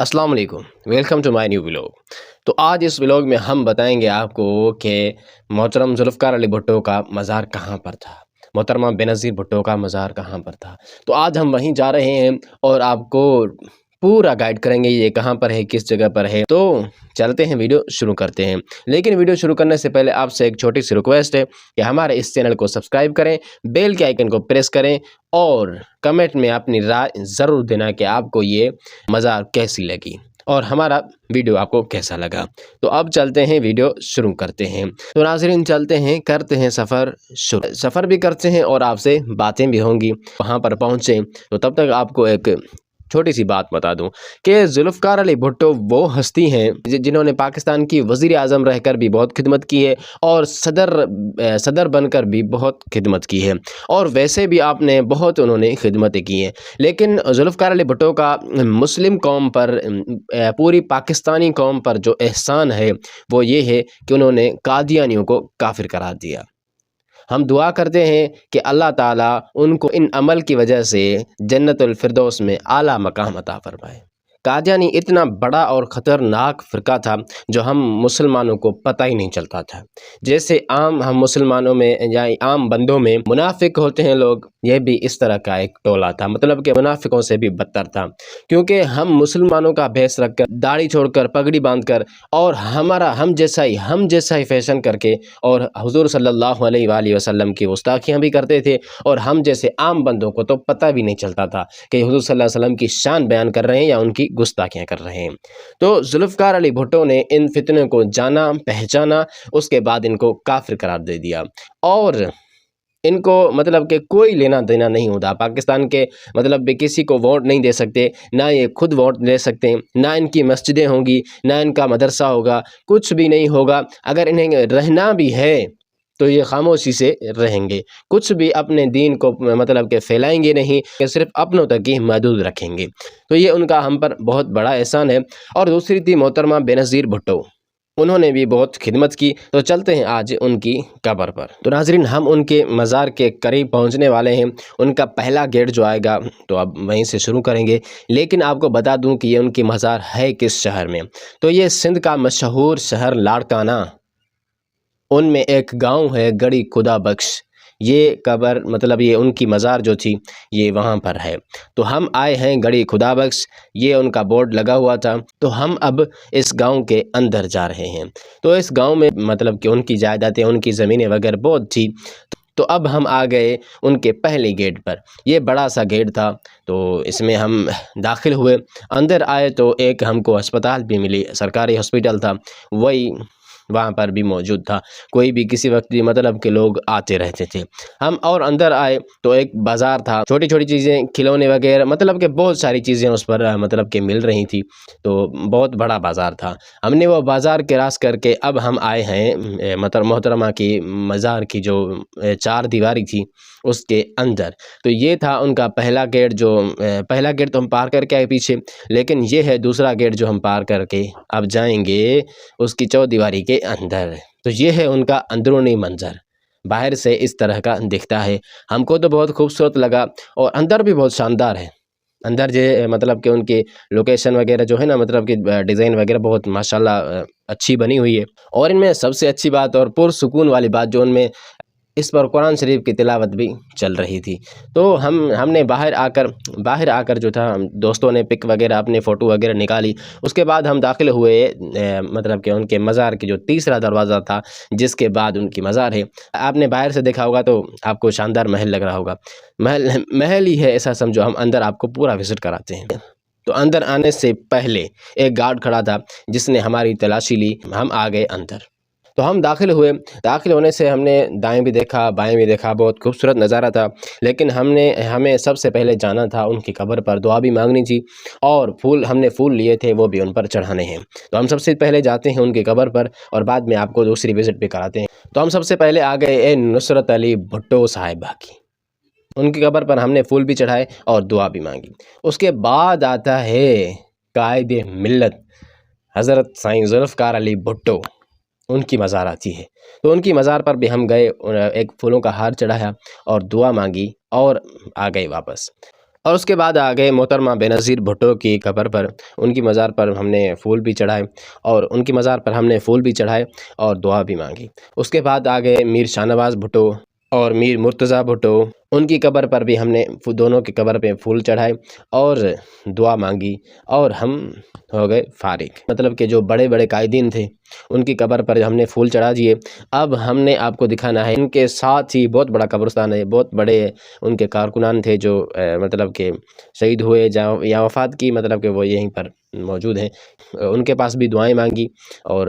अस्सलाम वालेकुम, welcome to my new vlog. तो आज इस व्लॉग में हम बताएंगे आपको कि मोहतरम जुल्फ़िकार अली भुट्टो का मज़ार कहाँ पर था, मोहतरमा बेनज़ीर भुट्टो का मज़ार कहाँ पर था। तो आज हम वहीं जा रहे हैं और आपको पूरा गाइड करेंगे ये कहाँ पर है, किस जगह पर है। तो चलते हैं, वीडियो शुरू करते हैं। लेकिन वीडियो शुरू करने से पहले आपसे एक छोटी सी रिक्वेस्ट है कि हमारे इस चैनल को सब्सक्राइब करें, बेल के आइकन को प्रेस करें और कमेंट में अपनी राय ज़रूर देना कि आपको ये मज़ार कैसी लगी और हमारा वीडियो आपको कैसा लगा। तो अब चलते हैं, वीडियो शुरू करते हैं। तो नाज़रीन चलते हैं, करते हैं सफ़र शुरू। सफ़र भी करते हैं और आपसे बातें भी होंगी। वहाँ पर पहुँचे तो तब तक आपको एक छोटी सी बात बता दूं कि जुल्फ़िकार अली भुट्टो वो हस्ती हैं जिन्होंने पाकिस्तान की वज़ीर आज़म रहकर भी बहुत खिदमत की है और सदर बनकर भी बहुत खिदमत की है, और वैसे भी आपने बहुत उन्होंने खिदमतें की हैं। लेकिन जुल्फ़िकार अली भुट्टो का मुस्लिम कौम पर, पूरी पाकिस्तानी कौम पर जो एहसान है वो ये है कि उन्होंने कादियानियों को काफिर करार दिया। हम दुआ करते हैं कि अल्लाह ताला उनको इन अमल की वजह से जन्नतुल फिरदौस में आला मकाम अता फरमाए। कादियानी इतना बड़ा और ख़तरनाक फ़िरका था जो हम मुसलमानों को पता ही नहीं चलता था। जैसे आम हम मुसलमानों में या आम बंदों में मुनाफिक होते हैं लोग, यह भी इस तरह का एक टोला था, मतलब कि मुनाफिकों से भी बदतर था। क्योंकि हम मुसलमानों का भेष रखकर, दाढ़ी छोड़कर, पगड़ी बांधकर और हम जैसा ही फैशन करके और हुज़ूर सल्लल्लाहु अलैहि वसल्लम की गुस्ताखियाँ भी करते थे, और हम जैसे आम बंदों को तो पता भी नहीं चलता था कि हुज़ूर सल्लल्लाहु अलैहि वसल्लम की शान बयान कर रहे हैं या उनकी गुस्ताखियाँ कर रहे हैं। तो जुल्फ़िकार अली भुट्टो ने इन फितने को जाना, पहचाना, उसके बाद इनको काफिर करार दे दिया। और इनको मतलब कि कोई लेना देना नहीं होता पाकिस्तान के, मतलब किसी को वोट नहीं दे सकते, ना ये खुद वोट ले सकते, ना इनकी मस्जिदें होंगी, ना इनका मदरसा होगा, कुछ भी नहीं होगा। अगर इन्हें रहना भी है तो ये खामोशी से रहेंगे, कुछ भी अपने दीन को मतलब कि फैलाएंगे नहीं, कि सिर्फ अपनों तक ही महदूद रखेंगे। तो ये उनका हम पर बहुत बड़ा एहसान है। और दूसरी थी मोहतरमा बेनज़ीर भुट्टो, उन्होंने भी बहुत खिदमत की। तो चलते हैं आज उनकी कब्र पर। तो नाज़रीन हम उनके मज़ार के करीब पहुंचने वाले हैं। उनका पहला गेट जो आएगा तो अब वहीं से शुरू करेंगे। लेकिन आपको बता दूं कि ये उनकी मज़ार है किस शहर में। तो ये सिंध का मशहूर शहर लाड़काना, उनमें एक गांव है गड़ी खुदा बख्श, ये कब्र मतलब ये उनकी मज़ार जो थी ये वहाँ पर है। तो हम आए हैं गड़ी खुदा बख्श, ये उनका बोर्ड लगा हुआ था। तो हम अब इस गांव के अंदर जा रहे हैं। तो इस गांव में मतलब कि उनकी जायदादें, उनकी ज़मीनें वगैरह बहुत थी। तो अब हम आ गए उनके पहले गेट पर। ये बड़ा सा गेट था, तो इसमें हम दाखिल हुए। अंदर आए तो एक हमको अस्पताल भी मिली, सरकारी हॉस्पिटल था, वही वहाँ पर भी मौजूद था। कोई भी किसी वक्त भी मतलब के लोग आते रहते थे। हम और अंदर आए तो एक बाज़ार था, छोटी छोटी चीज़ें, खिलौने वगैरह, मतलब कि बहुत सारी चीज़ें उस पर मतलब कि मिल रही थी। तो बहुत बड़ा बाज़ार था। हमने वो बाज़ार क्रॉस करके अब हम आए हैं मतलब मोहतरमा की मज़ार की जो चार दीवारी थी उसके अंदर। तो ये था उनका पहला गेट, जो पहला गेट तो हम पार करके आए पीछे, लेकिन ये है दूसरा गेट जो हम पार करके अब जाएंगे उसकी चौदीवारी के अंदर। तो ये है उनका अंदरूनी मंजर, बाहर से इस तरह का दिखता है। हमको तो बहुत खूबसूरत लगा और अंदर भी बहुत शानदार है। अंदर जो मतलब कि उनकी लोकेशन वगैरह जो है ना, मतलब कि डिज़ाइन वगैरह बहुत माशाल्लाह अच्छी बनी हुई है। और इनमें सबसे अच्छी बात और पुरसुकून वाली बात जो उनमें, इस पर कुरान शरीफ की तिलावत भी चल रही थी। तो हमने बाहर आकर जो था, हम दोस्तों ने पिक वगैरह, अपने फ़ोटो वगैरह निकाली। उसके बाद हम दाखिल हुए मतलब कि उनके मज़ार की जो तीसरा दरवाज़ा था, जिसके बाद उनकी मज़ार है। आपने बाहर से देखा होगा तो आपको शानदार महल लग रहा होगा, महल ही है ऐसा समझो। हम अंदर आपको पूरा विज़िट कराते हैं। तो अंदर आने से पहले एक गार्ड खड़ा था जिसने हमारी तलाशी ली। हम आ गए अंदर। तो हम दाखिल हुए। दाखिल होने से हमने दाएं भी देखा, बाएं भी देखा, बहुत खूबसूरत नज़ारा था। लेकिन हमें सबसे पहले जाना था उनकी कब्र पर, दुआ भी मांगनी थी, और हमने फूल लिए थे वो भी उन पर चढ़ाने हैं। तो हम सबसे पहले जाते हैं उनकी कब्र पर और बाद में आपको दूसरी विज़िट भी कराते हैं। तो हम सबसे पहले आ गए नुसरत अली भुट्टो साहिबा की। उनकी कब्र पर हमने फूल भी चढ़ाए और दुआ भी मांगी। उसके बाद आता है कायदे मिल्लत हज़रत साईं जुल्फ़िकार अली भुट्टो, उनकी मज़ार आती है। तो उनकी मज़ार पर भी हम गए, एक फूलों का हार चढ़ाया और दुआ मांगी और आ गए वापस। اور اس کے بعد آگے محترمہ بینظیر بھٹو کی قبر پر، ان کی مزار پر ہم نے پھول بھی چڑھائے، اور ان کی مزار پر ہم نے پھول بھی چڑھائے اور دعا بھی مانگی۔ اس کے بعد آگے میر شاہ نواز بھٹو اور میر مرتضیٰ بھٹو، ان کی قبر پر بھی ہم نے دونوں کی قبر پہ پھول چڑھائے اور دعا مانگی، اور ہم ہو گئے فارغ۔ مطلب کہ جو بڑے بڑے قائدین تھے ان کی قبر پر ہم نے پھول چڑھا دیے۔ اب ہم نے آپ کو دکھانا ہے ان کے ساتھ ہی بہت بڑا قبرستان ہے، بہت بڑے ان کے کارکنان تھے جو مطلب کہ شہید ہوئے یا وفات کی، مطلب کہ وہ یہیں پر موجود ہیں۔ ان کے پاس بھی دعائیں مانگی اور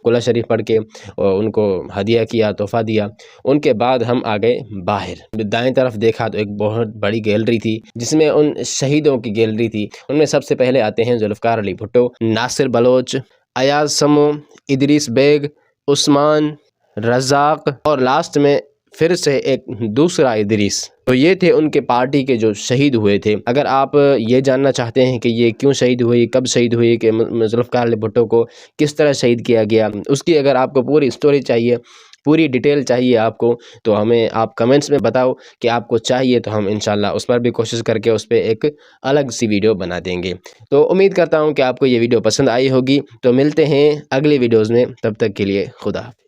کلہ شریف پڑھ کے ان کو ہدیہ کیا، تحفہ دیا۔ ان کے بعد ہم آگئے باہر، دائیں طرف دیکھا تو ایک بہت بڑی گیلری تھی جس میں ان شہیدوں کی گیلری تھی۔ ان میں سب سے پہلے آتے ہیں ذوالفقار علی بھٹو، ناصر بلوچ، ایاز سمو، ادریس بیگ، عثمان رزاق، اور لاسٹ میں پھر سے ایک دوسرا ادریس۔ تو یہ تھے ان کے پارٹی کے جو شہید ہوئے تھے۔ اگر آپ یہ جاننا چاہتے ہیں کہ یہ کیوں شہید ہوئی، کب شہید ہوئی، کہ ذوالفقار علی بھٹو کو کس طرح شہید کیا گیا، اس کی اگر آپ کو پوری سٹوری چاہیے، پوری ڈیٹیل چاہیے آپ کو، تو ہمیں آپ کمنٹس میں بتاؤ کہ آپ کو چاہیے، تو ہم انشاءاللہ اس پر بھی کوشش کر کے اس پہ ایک الگ سی ویڈیو بنا دیں گے۔ تو امید کرتا ہوں کہ آپ کو یہ ویڈیو پسند آئی ہوگی۔ تو ملتے ہیں اگلی ویڈیوز میں، تب تک کے لیے خدا حافظ۔